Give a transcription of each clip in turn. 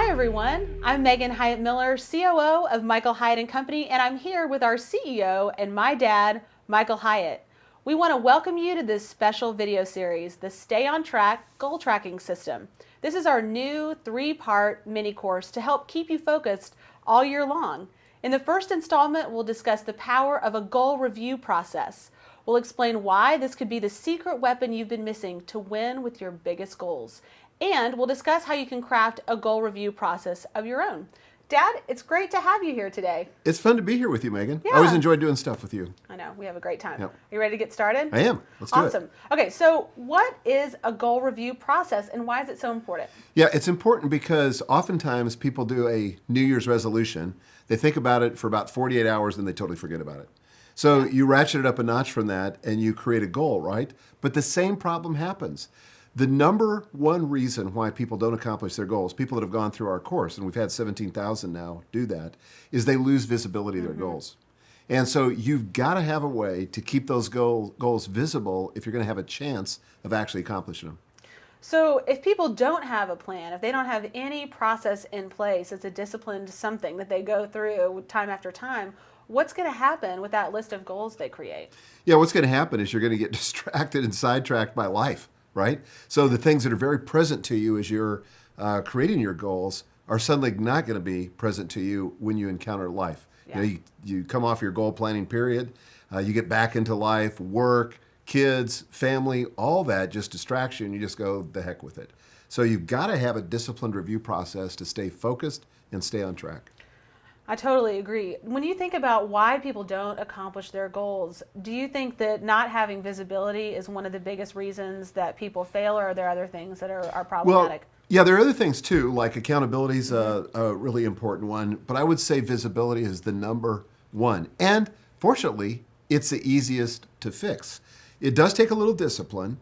Hi everyone, I'm Megan Hyatt Miller, COO of Michael Hyatt and Company, and I'm here with our CEO and my dad, Michael Hyatt. We want to welcome you to this special video series, the Stay on Track Goal Tracking System. This is our new 3-part mini course to help keep you focused all year long. In the first installment, we'll discuss the power of a goal review process. We'll explain why this could be the secret weapon you've been missing to win with your biggest goals. And we'll discuss how you can craft a goal review process of your own. Dad, it's great to have you here today. It's fun to be here with you, Megan. Yeah. I always enjoy doing stuff with you. I know, we have a great time. Yep. Are you ready to get started? I am. Let's do it. Awesome. Okay, so what is a goal review process and why is it so important? Yeah, it's important because oftentimes people do a New Year's resolution. They think about it for about 48 hours and they totally forget about it. So you ratchet it up a notch from that and you create a goal, right? But the same problem happens. The number one reason why people don't accomplish their goals, people that have gone through our course, and we've had 17,000 now do that, is they lose visibility of their goals. And so you've got to have a way to keep those goals visible if you're going to have a chance of actually accomplishing them. So if people don't have a plan, if they don't have any process in place, it's a disciplined something that they go through time after time, what's going to happen with that list of goals they create? Yeah, what's going to happen is you're going to get distracted and sidetracked by life. Right? So the things that are very present to you as you're creating your goals are suddenly not going to be present to you when you encounter life. Yeah. You know, you come off your goal planning period, you get back into life, work, kids, family, all that just distracts you and you just go the heck with it. So you've got to have a disciplined review process to stay focused and stay on track. I totally agree. When you think about why people don't accomplish their goals, do you think that not having visibility is one of the biggest reasons that people fail, or are there other things that are problematic? Well, yeah, there are other things too, like accountability is a really important one, but I would say visibility is the number one. And fortunately, it's the easiest to fix. It does take a little discipline,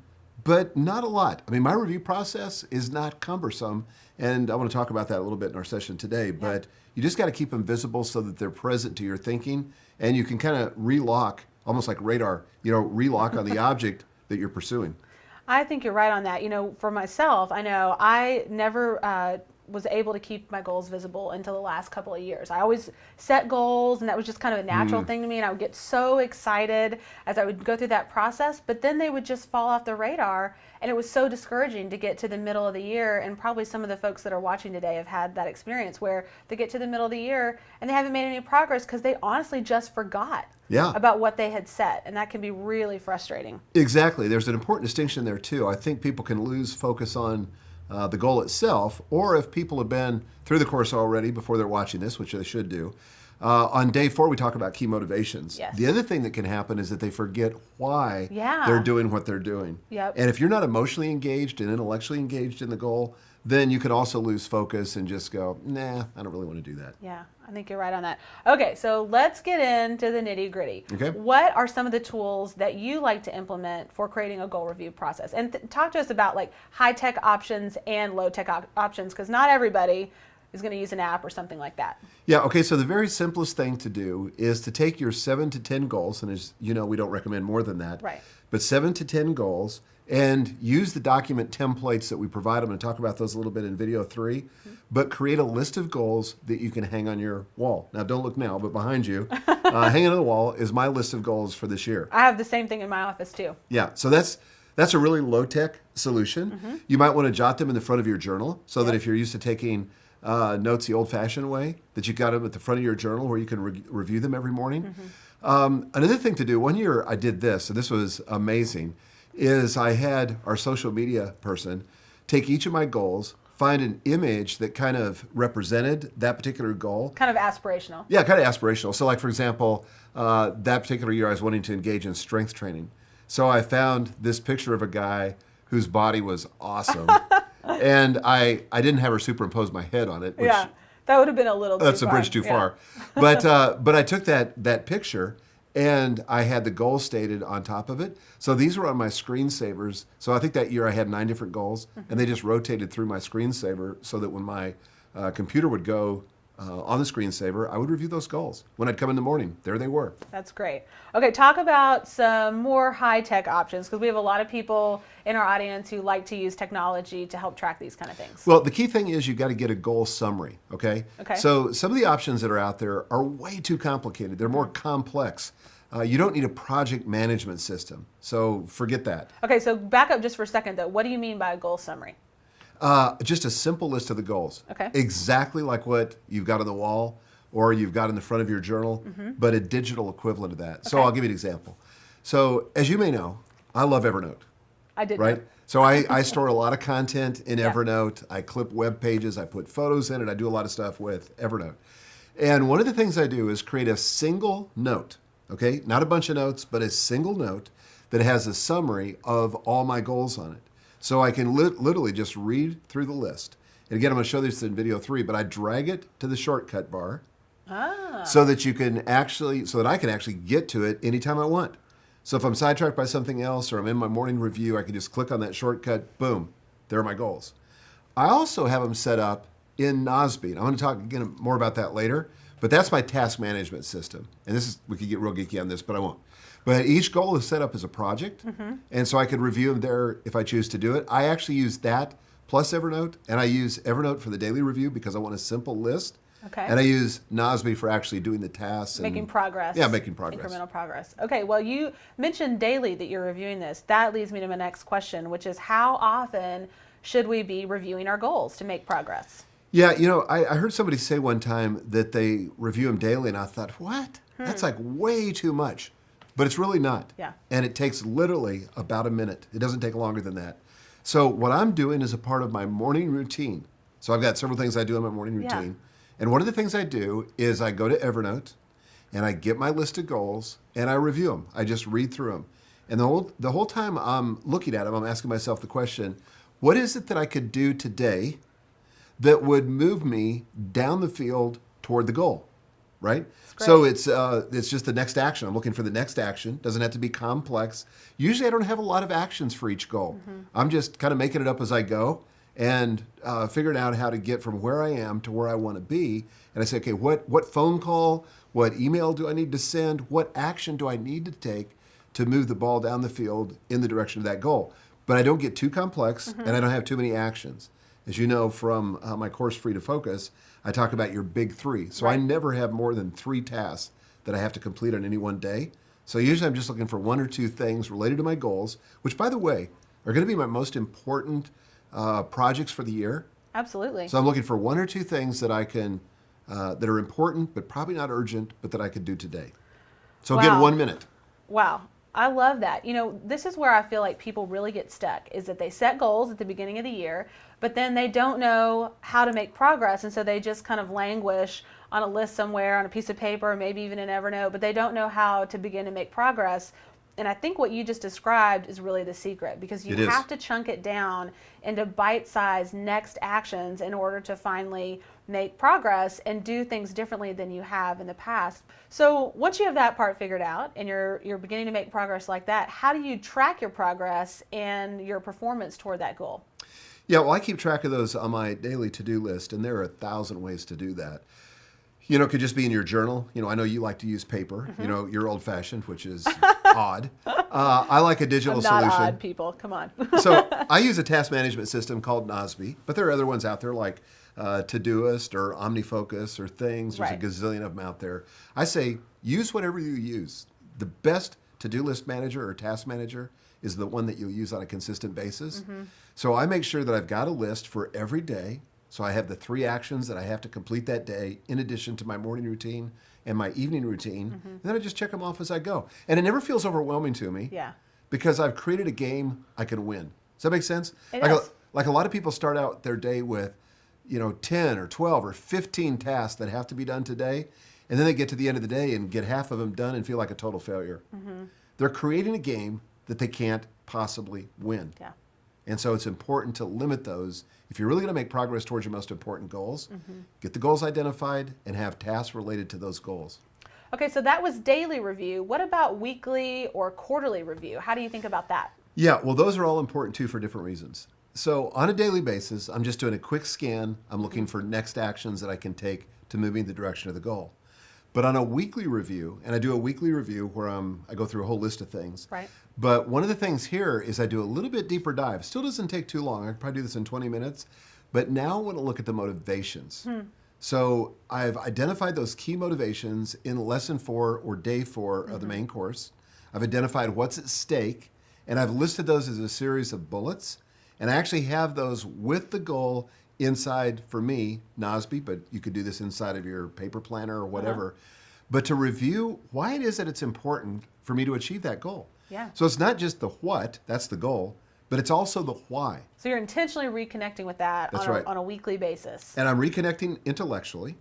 but not a lot. I mean, my review process is not cumbersome, and I want to talk about that a little bit in our session today, but you just got to keep them visible so that they're present to your thinking, and you can kind of relock, almost like radar, relock on the object that you're pursuing. I think you're right on that. You know, for myself, I know I never was able to keep my goals visible until the last couple of years. I always set goals, and that was just kind of a natural thing to me, and I would get so excited as I would go through that process, but then they would just fall off the radar, and it was so discouraging to get to the middle of the year, and probably some of the folks that are watching today have had that experience where they get to the middle of the year and they haven't made any progress because they honestly just forgot about what they had set, and that can be really frustrating. Exactly. There's an important distinction there too. I think people can lose focus on the goal itself, or if people have been through the course already before they're watching this, which they should do. On day 4, we talk about key motivations. Yes. The other thing that can happen is that they forget why Yeah. they're doing what they're doing. Yep. And if you're not emotionally engaged and intellectually engaged in the goal, then you could also lose focus and just go, nah, I don't really want to do that. Yeah, I think you're right on that. Okay, so let's get into the nitty gritty. Okay. What are some of the tools that you like to implement for creating a goal review process? And talk to us about like high-tech options and low-tech options, because not everybody is going to use an app or something like that. Yeah, okay, so the very simplest thing to do is to take your 7 to 10 goals, and as you know, we don't recommend more than that. Right. But 7 to 10 goals, and use the document templates that we provide. I'm going to talk about those a little bit in video 3, but create a list of goals that you can hang on your wall. Now, don't look now, but behind you, hanging on the wall is my list of goals for this year. I have the same thing in my office too. Yeah, so that's a really low-tech solution. You might want to jot them in the front of your journal so that if you're used to taking notes the old-fashioned way, that you got them at the front of your journal where you can review them every morning. Another thing to do, one year I did this, and this was amazing, is I had our social media person take each of my goals, find an image that kind of represented that particular goal. Kind of aspirational. Yeah, kind of aspirational. So like, for example, that particular year I was wanting to engage in strength training. So I found this picture of a guy whose body was awesome. And I didn't have her superimpose my head on it. Which, yeah, that would have been a little too that's far. a bridge too far. But I took that picture and I had the goal stated on top of it. So these were on my screensavers. So I think that year I had 9 different goals, and they just rotated through my screensaver so that when my computer would go on the screensaver, I would review those goals. When I'd come in the morning, there they were. That's great. Okay, talk about some more high-tech options, because we have a lot of people in our audience who like to use technology to help track these kind of things. Well, the key thing is you've got to get a goal summary, okay? Okay. So some of the options that are out there are way too complicated. They're more complex. You don't need a project management system, so forget that. Okay, so back up just for a second, though. What do you mean by a goal summary? Just a simple list of the goals. Okay. Exactly like what you've got on the wall or you've got in the front of your journal, but a digital equivalent of that. So Okay. I'll give you an example. So as you may know, I love Evernote, I did. right? So I store a lot of content in Yeah. Evernote. I clip web pages. I put photos in it. I do a lot of stuff with Evernote. And one of the things I do is create a single note, okay? Not a bunch of notes, but a single note that has a summary of all my goals on it. So I can literally just read through the list. And again, I'm going to show this in video 3, but I drag it to the shortcut bar so that I can actually get to it anytime I want. So if I'm sidetracked by something else or I'm in my morning review, I can just click on that shortcut, boom, there are my goals. I also have them set up in Nozbe. And I'm going to talk again more about that later, but that's my task management system. And we could get real geeky on this, but I won't. But each goal is set up as a project, and so I could review them there if I choose to do it. I actually use that plus Evernote, and I use Evernote for the daily review because I want a simple list. Okay. And I use Nozbe for actually doing the tasks. Making progress. Yeah, making progress. Incremental progress. Okay, well, you mentioned daily that you're reviewing this. That leads me to my next question, which is how often should we be reviewing our goals to make progress? Yeah, I heard somebody say one time that they review them daily, and I thought, what? That's like way too much. But it's really not. Yeah. And it takes literally about a minute. It doesn't take longer than that. So what I'm doing is a part of my morning routine. So I've got several things I do in my morning Yeah. routine. And one of the things I do is I go to Evernote and I get my list of goals and I review them. I just read through them. And the whole time I'm looking at them, I'm asking myself the question, what is it that I could do today that would move me down the field toward the goal? Right? So it's just the next action. I'm looking for the next action. Doesn't have to be complex. Usually I don't have a lot of actions for each goal. I'm just kind of making it up as I go and figuring out how to get from where I am to where I want to be. And I say, okay, what phone call, what email do I need to send? What action do I need to take to move the ball down the field in the direction of that goal? But I don't get too complex and I don't have too many actions. As you know from my course, Free to Focus, I talk about your big 3. So I never have more than 3 tasks that I have to complete on any one day. So usually I'm just looking for 1 or 2 things related to my goals, which, by the way, are going to be my most important projects for the year. Absolutely. So I'm looking for 1 or 2 things that I can, that are important, but probably not urgent, but that I could do today. So again, Wow. 1 minute. Wow. I love that. This is where I feel like people really get stuck, is that they set goals at the beginning of the year, but then they don't know how to make progress. And so they just kind of languish on a list somewhere on a piece of paper, maybe even in Evernote, but they don't know how to begin to make progress. And I think what you just described is really the secret, because you have to chunk it down into bite-sized next actions in order to finally make progress and do things differently than you have in the past. So once you have that part figured out and you're beginning to make progress like that, how do you track your progress and your performance toward that goal? Yeah, well, I keep track of those on my daily to-do list, and there are 1,000 ways to do that. It could just be in your journal. I know you like to use paper. You're old-fashioned, which is odd. I like a digital I'm not solution. odd, people. Come on. So I use a task management system called Nozbe, but there are other ones out there like Todoist or OmniFocus or things. There's a gazillion of them out there. I say use whatever you use. The best to-do list manager or task manager is the one that you'll use on a consistent basis. So I make sure that I've got a list for every day. So I have the 3 actions that I have to complete that day in addition to my morning routine and my evening routine. And then I just check them off as I go. And it never feels overwhelming to me because I've created a game I can win. Does that make sense? Like a lot of people start out their day with 10 or 12 or 15 tasks that have to be done today. And then they get to the end of the day and get half of them done and feel like a total failure. They're creating a game that they can't possibly win. And so it's important to limit those. If you're really going to make progress towards your most important goals, get the goals identified and have tasks related to those goals. Okay, so that was daily review. What about weekly or quarterly review? How do you think about that? Yeah, well, those are all important too for different reasons. So on a daily basis, I'm just doing a quick scan. I'm looking for next actions that I can take to move me in the direction of the goal. But on a weekly review, and I do a weekly review where I go through a whole list of things. Right. But one of the things here is I do a little bit deeper dive. Still doesn't take too long. I could probably do this in 20 minutes. But now I want to look at the motivations. So I've identified those key motivations in lesson 4 or day 4 of the main course. I've identified what's at stake, and I've listed those as a series of bullets. And I actually have those with the goal inside, for me, NOSBY, but you could do this inside of your paper planner or whatever. But to review why it is that it's important for me to achieve that goal. Yeah. So it's not just the what, that's the goal, but it's also the why. So you're intentionally reconnecting with that That's on, right. on a weekly basis. And I'm reconnecting intellectually,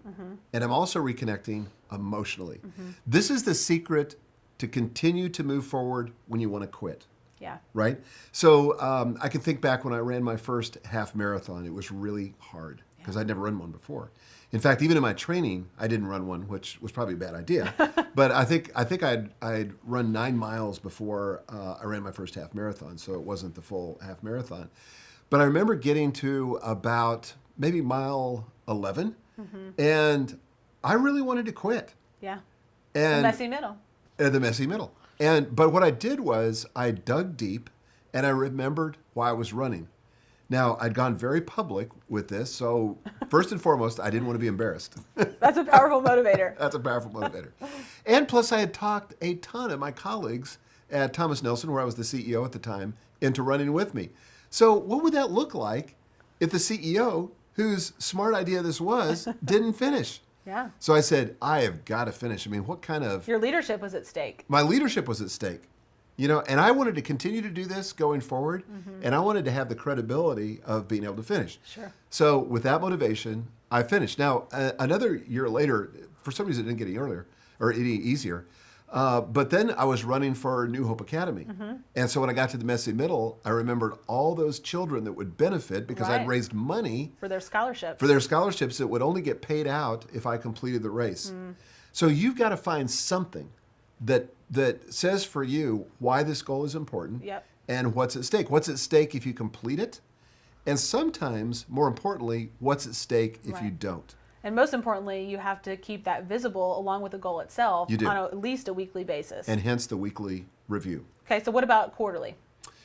and I'm also reconnecting emotionally. This is the secret to continue to move forward when you want to quit. Yeah. Right? So I can think back when I ran my first half marathon. It was really hard because I'd never run one before. In fact, even in my training, I didn't run one, which was probably a bad idea. But I think I'd run 9 miles before I ran my first half marathon, so it wasn't the full half marathon. But I remember getting to about maybe mile 11, and I really wanted to quit. Yeah. And The messy middle. the messy middle. But what I did was I dug deep and I remembered why I was running. Now, I'd gone very public with this, so first and foremost, I didn't want to be embarrassed. That's a powerful motivator. That's a powerful motivator. And plus, I had talked a ton of my colleagues at Thomas Nelson, where I was the CEO at the time, into running with me. So what would that look like if the CEO, whose smart idea this was, didn't finish? Yeah. So I said, I have got to finish. I mean, what kind of... Your leadership was at stake. My leadership was at stake. You know, and I wanted to continue to do this going forward, and I wanted to have the credibility of being able to finish. Sure. So with that motivation, I finished. Now, another year later, for some reason it didn't get any earlier or any easier, but then I was running for New Hope Academy. And so when I got to the messy middle, I remembered all those children that would benefit because I'd Right. raised money For their scholarships. for their scholarships that would only get paid out if I completed the race. So you've got to find something that says for you why this goal is important Yep. and what's at stake. What's at stake if you complete it? And sometimes, more importantly, what's at stake if you Right. don't? And most importantly, you have to keep that visible along with the goal itself You do. on at least a weekly basis. And hence the weekly review. Okay, so what about quarterly?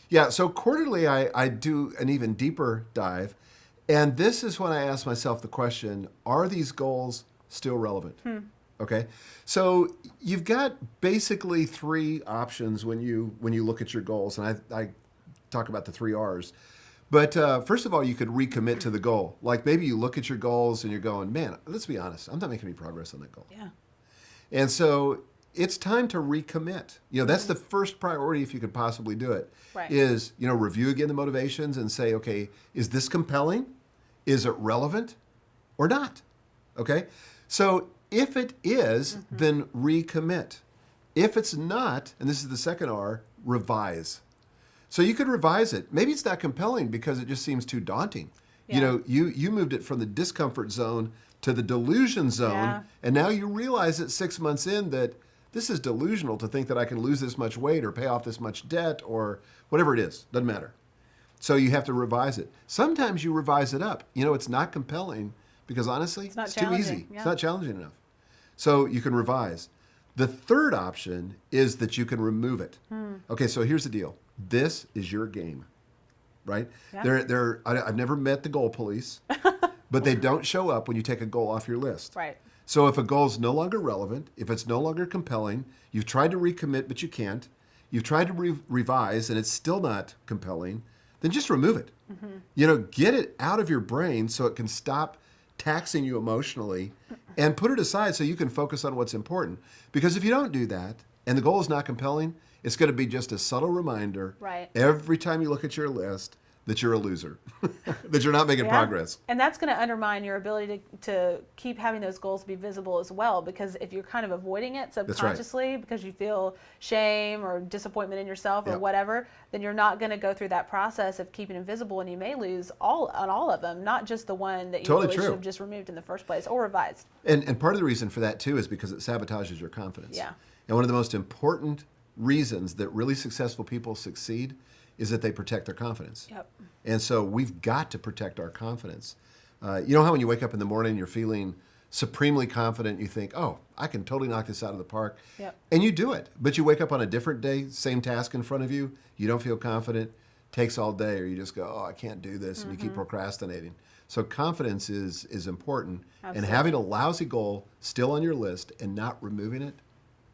Yeah, so quarterly I do an even deeper dive. And this is when I ask myself the question, are these goals still relevant? Okay, so you've got basically 3 options when you look at your goals, and I talk about the 3 R's. But first of all, you could recommit to the goal. Like maybe you look at your goals and you're going, man, let's be honest, I'm not making any progress on that goal. Yeah. And so it's time to recommit. You know, that's the first priority if you could possibly do it. Right. Is, you know, review again the motivations and say, okay, is this compelling? Is it relevant or not? Okay, so if it is, then recommit. If it's not, and this is the second R, revise. So you could revise it. Maybe it's not compelling because it just seems too daunting. You Yeah. know, you moved it from the discomfort zone to the delusion zone, Yeah. and now you realize that 6 months in that this is delusional to think that I can lose this much weight or pay off this much debt or whatever it is. Doesn't matter. So you have to revise it. Sometimes you revise it up. You know, it's not compelling because honestly, not it's too challenging, easy. yeah. It's not challenging enough. So you can revise. The third option is that you can remove it. Okay, so here's the deal. This is your game, right? Yeah. I've never met the goal police, but they don't show up when you take a goal off your list. Right. So if a goal is no longer relevant, if it's no longer compelling, you've tried to recommit but you can't, you've tried to revise and it's still not compelling, then just remove it. You know, get it out of your brain so it can stop taxing you emotionally and put it aside so you can focus on what's important. Because if you don't do that and the goal is not compelling, it's going to be just a subtle reminder Right. every time you look at your list that you're a loser, that you're not making Yeah. progress. And that's going to undermine your ability to keep having those goals be visible as well, because if you're kind of avoiding it subconsciously because you feel shame or disappointment in yourself or Yep. whatever, then you're not going to go through that process of keeping it visible, and you may lose all of them, not just the one that you Totally really true. should have just removed in the first place or revised. And part of the reason for that, too, is because it sabotages your confidence. Yeah. And one of the most important reasons that really successful people succeed is that they protect their confidence. Yep. And so we've got to protect our confidence. You know how when you wake up in the morning, you're feeling supremely confident, you think, oh, I can totally knock this out of the park. Yep. And you do it. But you wake up on a different day, same task in front of you, you don't feel confident, takes all day, or you just go, oh, I can't do this, and you keep procrastinating. So confidence is important. Absolutely. And having a lousy goal still on your list and not removing it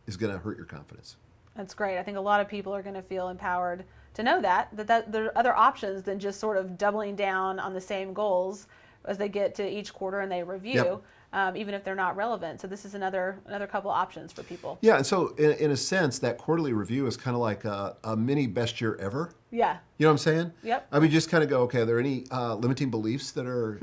is going to hurt your confidence. That's great. I think a lot of people are going to feel empowered to know that there are other options than just sort of doubling down on the same goals as they get to each quarter and they review, even if they're not relevant. So this is another couple of options for people. Yeah, and so in a sense, that quarterly review is kind of like a mini best year ever. Yeah. You know what I'm saying? Yep. I mean, just kind of go, okay, are there any limiting beliefs that are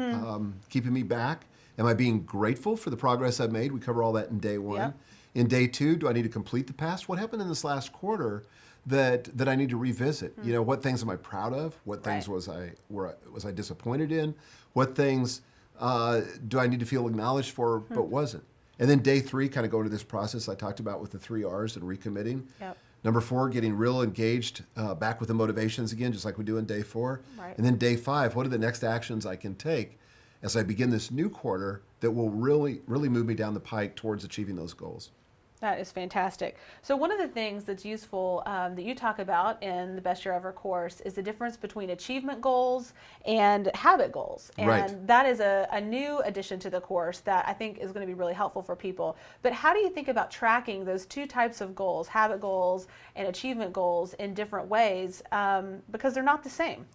keeping me back? Am I being grateful for the progress I've made? We cover all that in day one. Yep. In day two, do I need to complete the past? What happened in this last quarter that I need to revisit? You know, what things am I proud of? What things was I disappointed in? What things do I need to feel acknowledged for but wasn't? And then day three, kind of go into this process I talked about with the 3 R's and recommitting. Yep. Number 4, getting real engaged, back with the motivations again, just like we do in day 4. Right. And then day 5, what are the next actions I can take as I begin this new quarter that will really move me down the pike towards achieving those goals? That is fantastic. So one of the things that's useful that you talk about in the Best Year Ever course is the difference between achievement goals and habit goals. And Right. that is a new addition to the course that I think is going to be really helpful for people. But how do you think about tracking those two types of goals, habit goals and achievement goals, in different ways because they're not the same?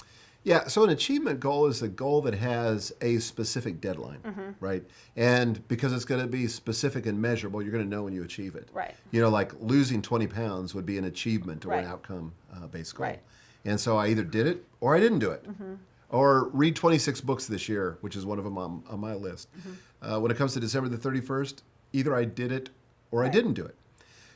Yeah, so an achievement goal is a goal that has a specific deadline, right? And because it's going to be specific and measurable, you're going to know when you achieve it. Right. You know, like losing 20 pounds would be an achievement or an Right. outcome-based goal. Right. And so I either did it or I didn't do it. Or read 26 books this year, which is one of them on my list. When it comes to December the 31st, either I did it or I didn't do it.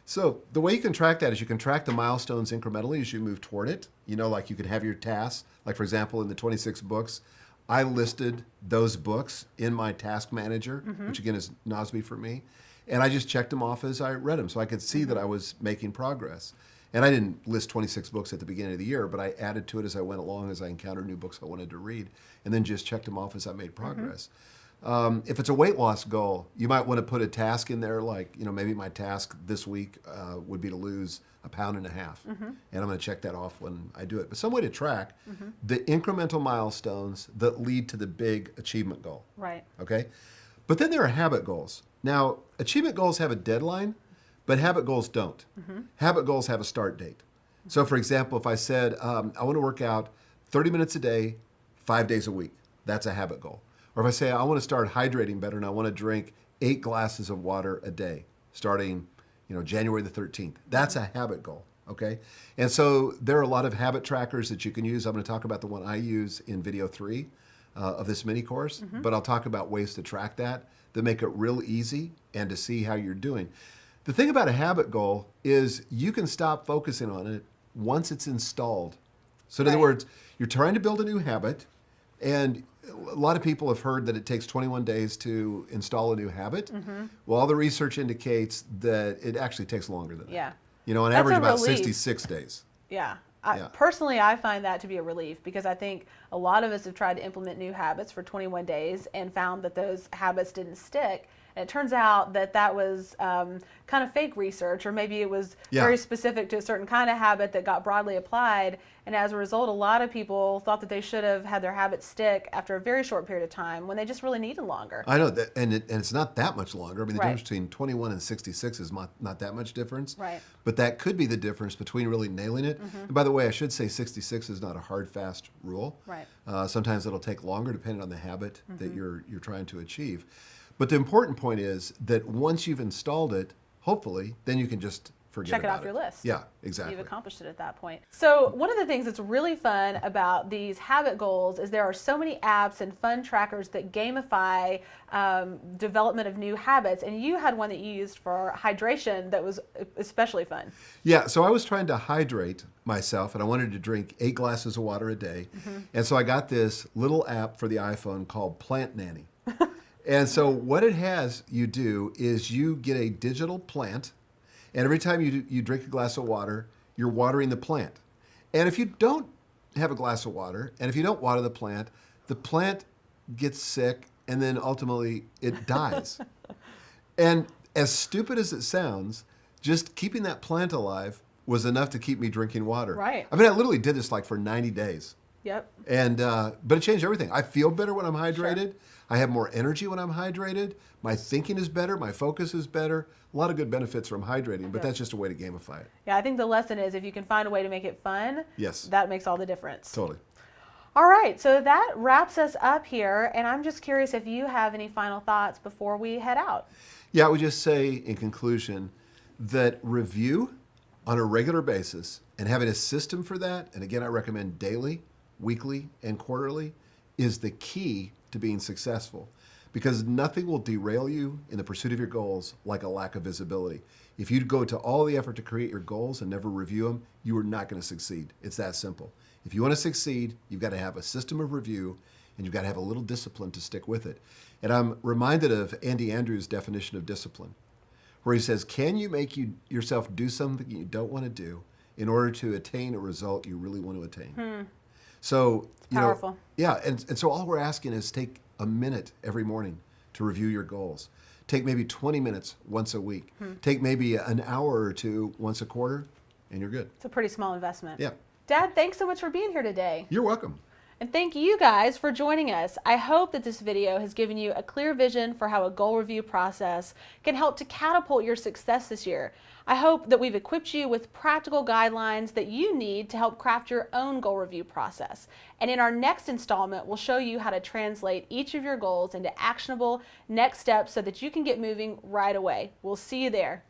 So the way you can track that is you can track the milestones incrementally as you move toward it. You know, like you could have your tasks. Like, for example, in the 26 books, I listed those books in my task manager, which again is NOSBI for me. And I just checked them off as I read them so I could see that I was making progress. And I didn't list 26 books at the beginning of the year, but I added to it as I went along, as I encountered new books I wanted to read, and then just checked them off as I made progress. If it's a weight loss goal, you might want to put a task in there, like, you know, maybe my task this week would be to lose 1.5 pounds. And I'm going to check that off when I do it. But some way to track the incremental milestones that lead to the big achievement goal. Right. Okay? But then there are habit goals. Now, achievement goals have a deadline, but habit goals don't. Habit goals have a start date. So, for example, if I said, I want to work out 30 minutes a day, 5 days a week, that's a habit goal. Or if I say, I want to start hydrating better and I want to drink 8 glasses of water a day, starting, you know, January the 13th, that's a habit goal, okay? And so there are a lot of habit trackers that you can use. I'm going to talk about the one I use in video 3 of this mini course, but I'll talk about ways to track that make it real easy and to see how you're doing. The thing about a habit goal is you can stop focusing on it once it's installed. So in other words, you're trying to build a new habit, and a lot of people have heard that it takes 21 days to install a new habit. Well, all the research indicates that it actually takes longer than that. Yeah. You know, on That's average a about relief. 66 days. Yeah. Yeah. Personally, I find that to be a relief because I think a lot of us have tried to implement new habits for 21 days and found that those habits didn't stick. And it turns out that that was kind of fake research, or maybe it was very specific to a certain kind of habit that got broadly applied. And as a result, a lot of people thought that they should have had their habits stick after a very short period of time when they just really needed longer. I know that, and it's not that much longer. I mean, the Right. difference between 21 and 66 is not that much difference. Right. But that could be the difference between really nailing it. And by the way, I should say 66 is not a hard, fast rule. Right. Sometimes it'll take longer depending on the habit that you're trying to achieve. But the important point is that once you've installed it, hopefully, then you can just forget Check it about off your list. Yeah, exactly. You've accomplished it at that point. So one of the things that's really fun about these habit goals is there are so many apps and fun trackers that gamify development of new habits. And you had one that you used for hydration that was especially fun. Yeah, so I was trying to hydrate myself, and I wanted to drink 8 glasses of water a day. And so I got this little app for the iPhone called Plant Nanny. And so what it has you do is you get a digital plant, and every time you drink a glass of water, you're watering the plant. And if you don't have a glass of water, and if you don't water the plant gets sick, and then ultimately it dies. And as stupid as it sounds, just keeping that plant alive was enough to keep me drinking water. Right. I mean, I literally did this like for 90 days. Yep. And but it changed everything. I feel better when I'm hydrated. Sure. I have more energy when I'm hydrated. My thinking is better. My focus is better. A lot of good benefits from hydrating, but that's just a way to gamify it. Yeah, I think the lesson is if you can find a way to make it fun, Yes. that makes all the difference. Totally. All right, so that wraps us up here, and I'm just curious if you have any final thoughts before we head out. Yeah, I would just say in conclusion that review on a regular basis and having a system for that, and again, I recommend daily, weekly, and quarterly, is the key to being successful, because nothing will derail you in the pursuit of your goals like a lack of visibility. If you go to all the effort to create your goals and never review them, you are not going to succeed. It's that simple. If you want to succeed, you've got to have a system of review, and you've got to have a little discipline to stick with it. And I'm reminded of Andy Andrews' definition of discipline, where he says, can you make yourself do something you don't want to do in order to attain a result you really want to attain? So, Powerful. And so all we're asking is take a minute every morning to review your goals. Take maybe 20 minutes once a week. Take maybe an hour or two once a quarter, and you're good. It's a pretty small investment. Yeah. Dad, thanks so much for being here today. You're welcome. And thank you guys for joining us. I hope that this video has given you a clear vision for how a goal review process can help to catapult your success this year. I hope that we've equipped you with practical guidelines that you need to help craft your own goal review process. And in our next installment, we'll show you how to translate each of your goals into actionable next steps so that you can get moving right away. We'll see you there.